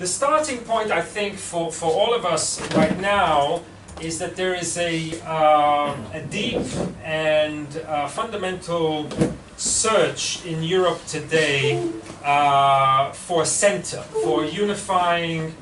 The starting point, I think, for all of us right now is that there is a deep and fundamental search in Europe today for a center, for a unifying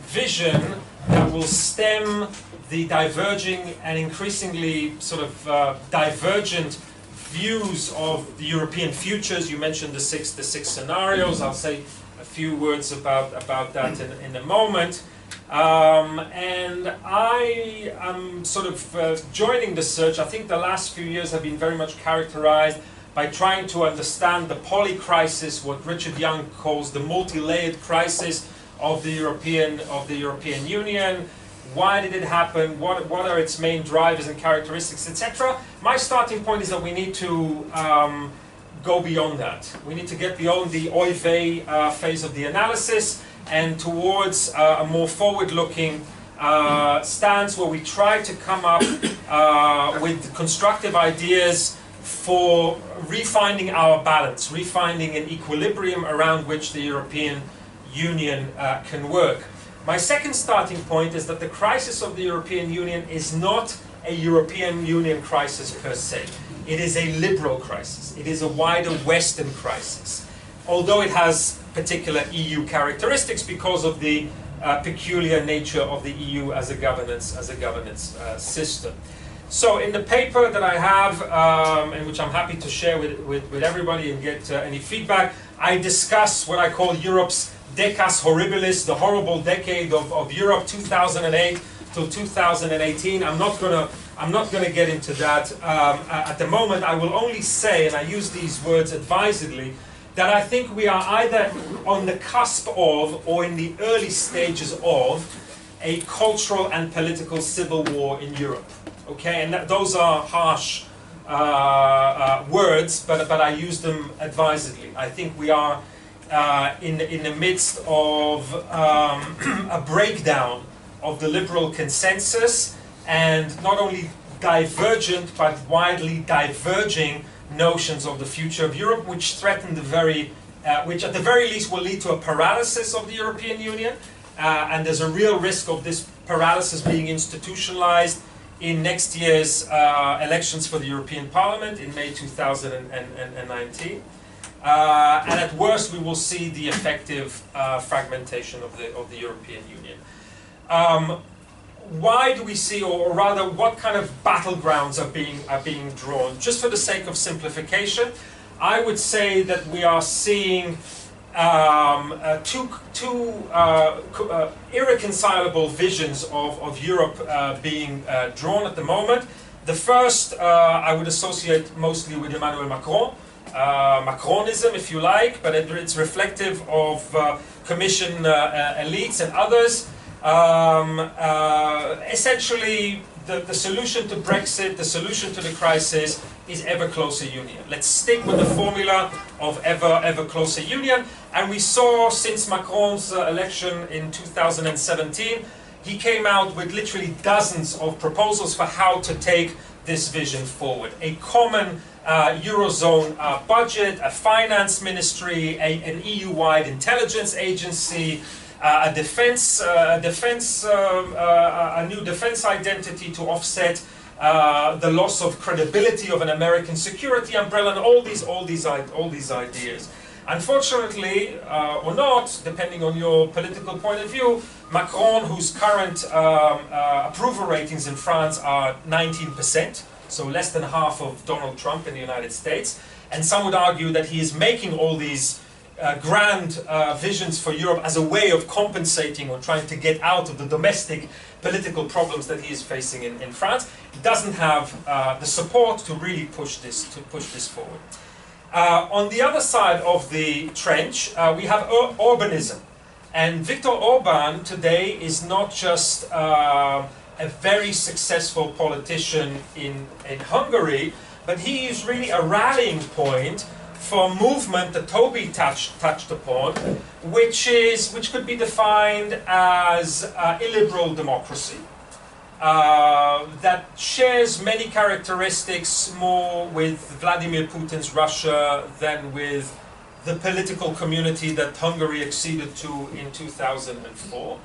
vision that will stem the diverging and increasingly sort of divergent views of the European futures. You mentioned the six scenarios. I'll say a few words about that in a moment. And I am sort of joining the search. I think the last few years have been very much characterized by trying to understand the polycrisis, what Richard Young calls the multi-layered crisis of the European Union. Why did it happen? What are its main drivers and characteristics, etc.? My starting point is that we need to go beyond that. We need to get beyond the oy vey phase of the analysis and towards a more forward-looking stance where we try to come up with constructive ideas for refinding our balance, refinding an equilibrium around which the European Union can work. My second starting point is that the crisis of the European Union is not a European Union crisis per se. It is a liberal crisis. It is a wider Western crisis, although it has particular EU characteristics because of the peculiar nature of the EU as a governance system. So in the paper that I have, and which I'm happy to share with everybody and get any feedback, I discuss what I call Europe's Decas Horribilis, the horrible decade of Europe, 2008 to 2018. I'm not gonna get into that at the moment. I will only say, and I use these words advisedly, that I think we are either on the cusp of or in the early stages of a cultural and political civil war in Europe. Okay, and those are harsh words, but I use them advisedly. I think we are in the midst of a breakdown of the liberal consensus, and not only divergent but widely diverging notions of the future of Europe, which threaten which at the very least will lead to a paralysis of the European Union, and there's a real risk of this paralysis being institutionalized in next year's elections for the European Parliament in May 2019. And at worst, we will see the effective fragmentation of the European Union. Why do we see, or rather, what kind of battlegrounds are being drawn? Just for the sake of simplification, I would say that we are seeing two irreconcilable visions of Europe being drawn at the moment. The first I would associate mostly with Emmanuel Macron. Macronism, if you like, but it's reflective of Commission elites and others. Essentially, the solution to Brexit, the solution to the crisis, is ever closer union. Let's stick with the formula of ever closer union. And we saw since Macron's election in 2017, he came out with literally dozens of proposals for how to take this vision forward. A common Eurozone budget, a finance ministry, an EU-wide intelligence agency, a new defense identity to offset the loss of credibility of an American security umbrella, and all these ideas. Unfortunately, or not, depending on your political point of view, Macron, whose current approval ratings in France are 19%, so less than half of Donald Trump in the United States, and some would argue that he is making all these grand visions for Europe as a way of compensating or trying to get out of the domestic political problems that he is facing in France. He doesn't have the support to really push this forward. On the other side of the trench, we have urbanism. And Viktor Orban today is not just a very successful politician in Hungary, but he is really a rallying point for a movement that Toby touched upon, which could be defined as illiberal democracy, that shares many characteristics more with Vladimir Putin's Russia than with the political community that Hungary acceded to in 2004.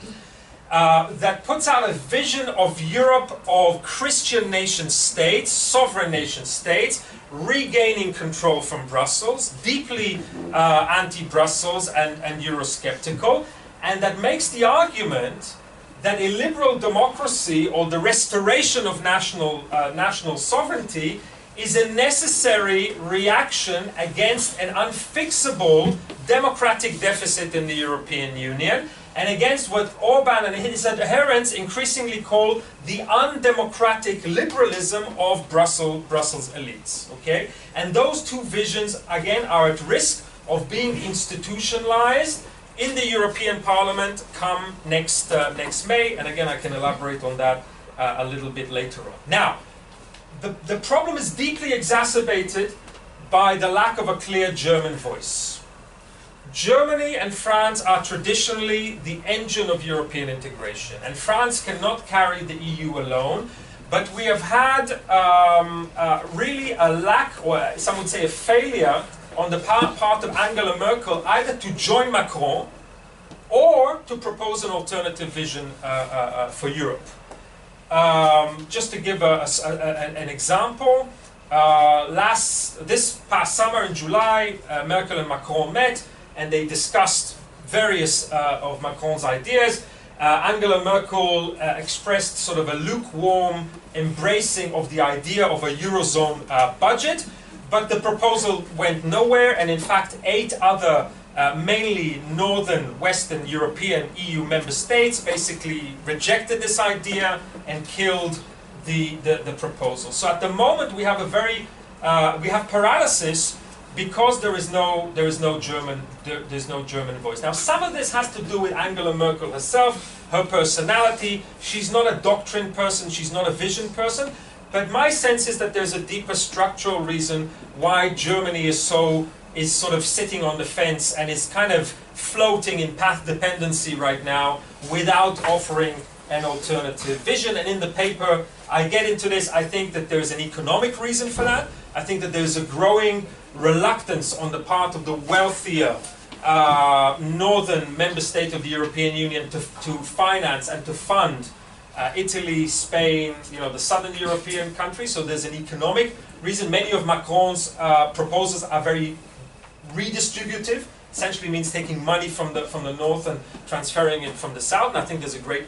That puts out a vision of Europe of Christian nation states, sovereign nation states, regaining control from Brussels, deeply anti-Brussels and Eurosceptical, and that makes the argument that a liberal democracy or the restoration of national sovereignty is a necessary reaction against an unfixable democratic deficit in the European Union, and against what Orban and his adherents increasingly call the undemocratic liberalism of Brussels elites. Okay? And those two visions, again, are at risk of being institutionalized in the European Parliament come next May, and again I can elaborate on that a little bit later on. Now, the problem is deeply exacerbated by the lack of a clear German voice. Germany and France are traditionally the engine of European integration, and France cannot carry the EU alone, but we have had really a lack, or some would say a failure, on the part of Angela Merkel either to join Macron or to propose an alternative vision for Europe. Just to give an example, this past summer in July, Merkel and Macron met and they discussed various of Macron's ideas. Angela Merkel expressed sort of a lukewarm embracing of the idea of a Eurozone budget, but the proposal went nowhere, and in fact 8 other mainly northern Western European EU member states basically rejected this idea and killed the proposal. So at the moment we have we have paralysis because there's no German voice. Now some of this has to do with Angela Merkel herself, her personality. She's not a doctrine person, she's not a vision person. But my sense is that there's a deeper structural reason why Germany is sort of sitting on the fence and is kind of floating in path dependency right now without offering an alternative vision. And in the paper I get into this. I think that there's an economic reason for that. I think that there's a growing reluctance on the part of the wealthier northern member state of the European Union to finance and to fund Italy, Spain, the southern European countries. So there's an economic reason. Many of Macron's proposals are very redistributive. Essentially means taking money from the north and transferring it from the south. And I think there's a great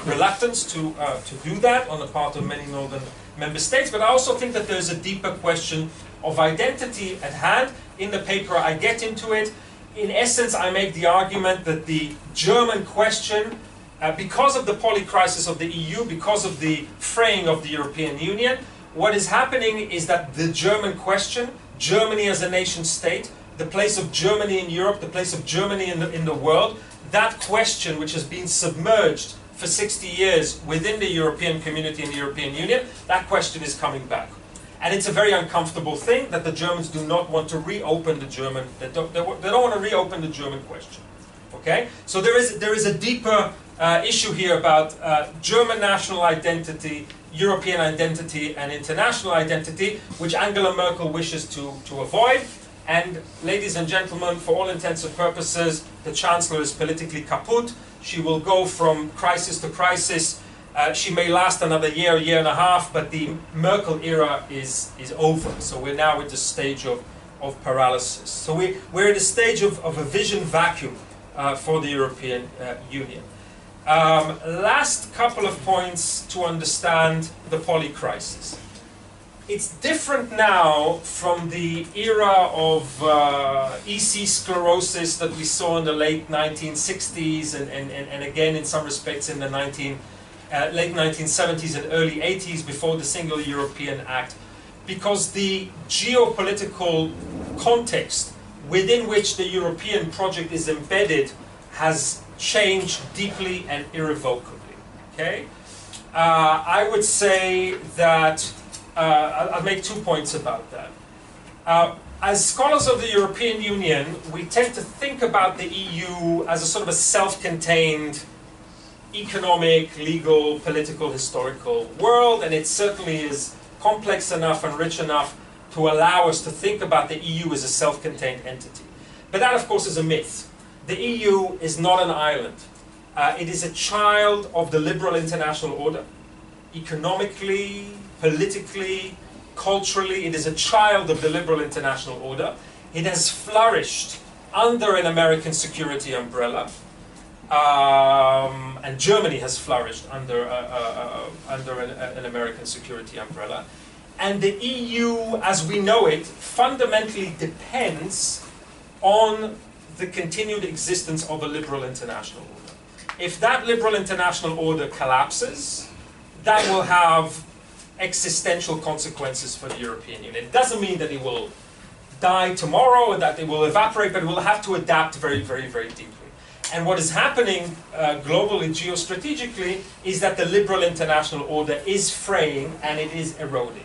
reluctance to do that on the part of many northern member states. But I also think that there's a deeper question of identity at hand. In the paper I get into it. In essence, I make the argument that the German question, because of the polycrisis of the EU, because of the fraying of the European Union, what is happening is that the German question, Germany as a nation state, the place of Germany in Europe, the place of Germany in the world, that question which has been submerged for 60 years within the European community and the European Union, that question is coming back. And it's a very uncomfortable thing that the Germans do not want to reopen the German, they don't want to reopen the German question. Okay? So there is a deeper issue here about German national identity, European identity and international identity, which Angela Merkel wishes to avoid. And ladies and gentlemen, for all intents and purposes, the Chancellor is politically kaput. She will go from crisis to crisis. She may last another year and a half, but the Merkel era is over. So we're now at the stage of paralysis. So we're at a stage of a vision vacuum for the European Union. Last couple of points to understand the polycrisis. It's different now from the era of EC sclerosis that we saw in the late 1960s and again in some respects in the late 1970s and early 80s before the Single European Act, because the geopolitical context within which the European project is embedded has changed deeply and irrevocably. Okay? I would say that I'll make 2 points about that. As scholars of the European Union, we tend to think about the EU as a sort of a self-contained economic, legal, political, historical world, and it certainly is complex enough and rich enough to allow us to think about the EU as a self-contained entity. But that, of course, is a myth. The EU is not an island. It is a child of the liberal international order. Economically, politically, culturally, it is a child of the liberal international order. It has flourished under an American security umbrella. And Germany has flourished under an American security umbrella. And the EU, as we know it, fundamentally depends on the continued existence of a liberal international order. If that liberal international order collapses, that will have existential consequences for the European Union. It doesn't mean that it will die tomorrow or that it will evaporate, but it will have to adapt very, very, very deeply. And what is happening globally, geostrategically, is that the liberal international order is fraying and it is eroding.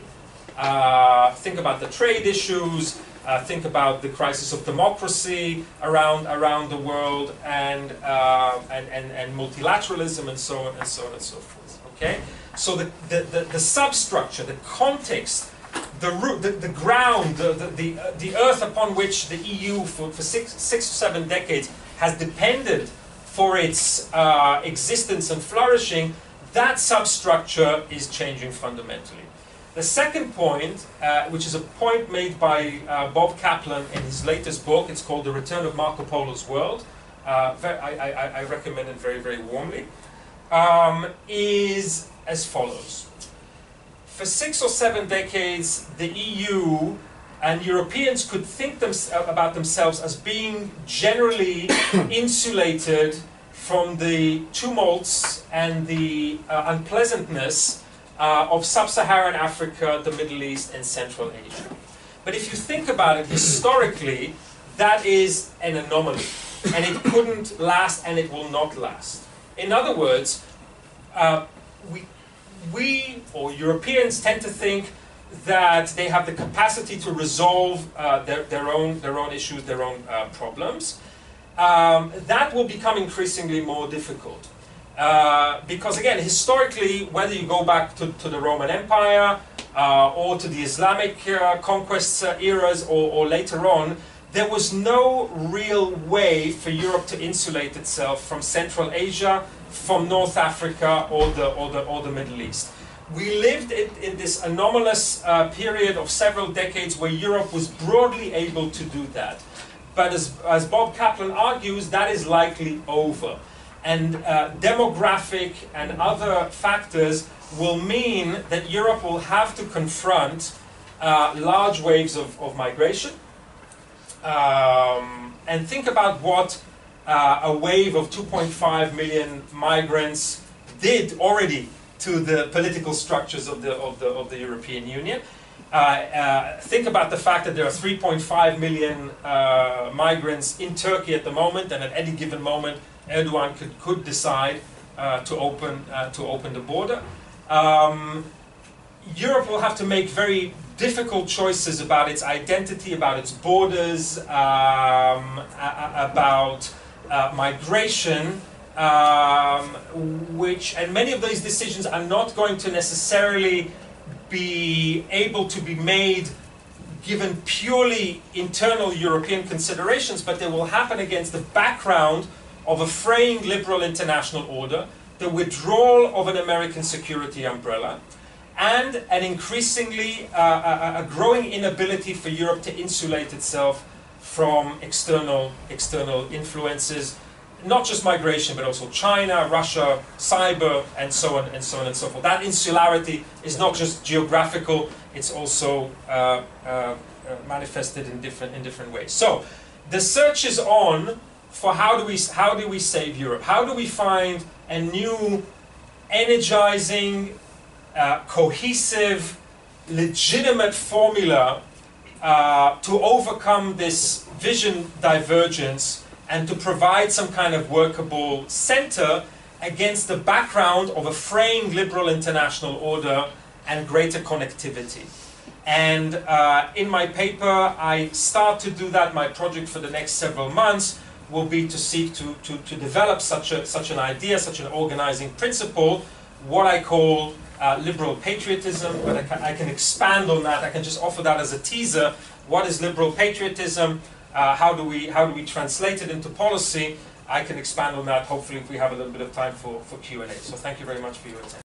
Think about the trade issues, think about the crisis of democracy around the world, and multilateralism, and so on and so on and so forth. Okay, so the substructure, the context, the root, the ground, the earth upon which the EU for six or seven decades has depended for its existence and flourishing, that substructure is changing fundamentally. The second point, which is a point made by Bob Kaplan in his latest book, it's called The Return of Marco Polo's World, I recommend it very, very warmly, is as follows. For 6 or 7 decades, the EU and Europeans could think about themselves as being generally insulated from the tumults and the unpleasantness of sub-Saharan Africa, the Middle East, and Central Asia. But if you think about it historically, that is an anomaly, and it couldn't last, and it will not last. In other words, we or Europeans tend to think that they have the capacity to resolve their own issues, their own problems. That will become increasingly more difficult. Because again, historically, whether you go back to the Roman Empire or to the Islamic conquest eras or later on, there was no real way for Europe to insulate itself from Central Asia, from North Africa or the Middle East. We lived in this anomalous period of several decades where Europe was broadly able to do that. But as Bob Kaplan argues, that is likely over. And demographic and other factors will mean that Europe will have to confront large waves of migration. And think about what a wave of 2.5 million migrants did already to the political structures of the European Union. Think about the fact that there are 3.5 million migrants in Turkey at the moment, and at any given moment Erdogan could decide to open the border. Europe will have to make very difficult choices about its identity, about its borders, about migration, and many of these decisions are not going to necessarily be able to be made given purely internal European considerations, but they will happen against the background of a fraying liberal international order, the withdrawal of an American security umbrella, and an increasingly a growing inability for Europe to insulate itself from external influences, not just migration, but also China, Russia, cyber, and so on and so on and so forth. That insularity is not just geographical; it's also manifested in different ways. So, the search is on for how do we save Europe? How do we find a new, energizing, cohesive, legitimate formula to overcome this vision divergence and to provide some kind of workable center against the background of a fraying liberal international order and greater connectivity. And in my paper, I start to do that. My project for the next several months will be to seek to develop such an idea, such an organizing principle, what I call liberal patriotism, but I can expand on that. I can just offer that as a teaser. What is liberal patriotism? how do we translate it into policy? I can expand on that hopefully if we have a little bit of time for Q&A. So thank you very much for your attention.